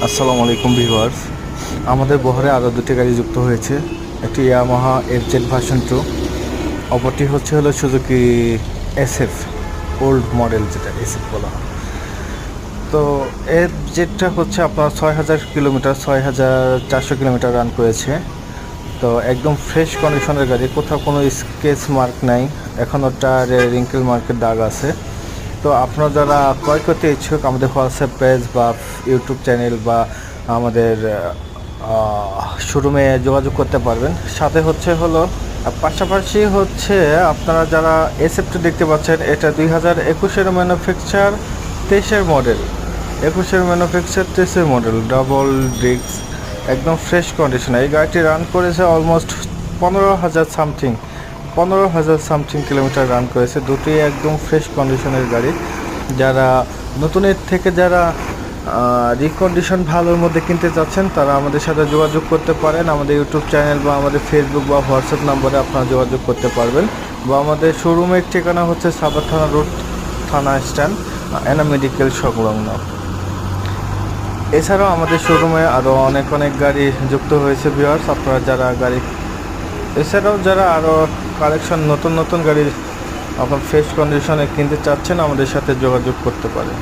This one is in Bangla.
আসসালামু আলাইকুম ভিউয়ার্স। আমাদের বহরে আরও দুটি গাড়ি যুক্ত হয়েছে। একটি ইয়ামাহা এফজেড ভার্সন 2, অপরটি হলো সুজুকি এসএফ ওল্ড মডেল, যেটা এসএফ বলা হয়। তো এফজেডটা হচ্ছে আপনার 6000 কিলোমিটার, 6400 কিলোমিটার রান করেছে। তো একদম ফ্রেশ কন্ডিশনের গাড়ি, কোথাও কোনো স্কেচ মার্ক নাই, এখনও টায়ারে রিঙ্কেল মার্কের দাগ আছে। তো আপনারা যারা ক্রয় করতে ইচ্ছুক, আমাদের হোয়াটসঅ্যাপ পেজ বা ইউটিউব চ্যানেল বা আমাদের শোরুমে যোগাযোগ করতে পারবেন। সাথে পাশাপাশি আপনারা যারা এসএফটি দেখতে পাচ্ছেন, এটা 2021-এর ম্যানুফ্যাকচার, 23-এর মডেল, 21-এর ম্যানুফ্যাকচার, 23-এর মডেল, ডাবল ডিস্ক, একদম ফ্রেশ কন্ডিশনে। এই গাড়িটি রান করেছে অলমোস্ট 15,000 কিলোমিটার রান করেছে। দুটি একদম ফ্রেশ কন্ডিশনের গাড়ি। যারা নতুনের থেকে যারা রিকন্ডিশন ভালোর মধ্যে কিনতে চাচ্ছেন, তারা আমাদের সাথে যোগাযোগ করতে পারেন। আমাদের ইউটিউব চ্যানেল বা আমাদের ফেসবুক বা হোয়াটসঅ্যাপ নম্বরে আপনারা যোগাযোগ করতে পারবেন। বা আমাদের শোরুমের ঠিকানা হচ্ছে সাভার থানা রোড, থানা স্ট্যান্ড, এনা মেডিকেল সংলগ্ন। এছাড়াও আমাদের শোরুমে আরও অনেক গাড়ি যুক্ত হয়েছে ভিউয়ার্স। আপনারা এছাড়াও যারা আরও কালেকশন নতুন গাড়ি আপনার ফ্রেশ কন্ডিশনে কিনতে চাচ্ছেন, আমাদের সাথে যোগাযোগ করতে পারেন।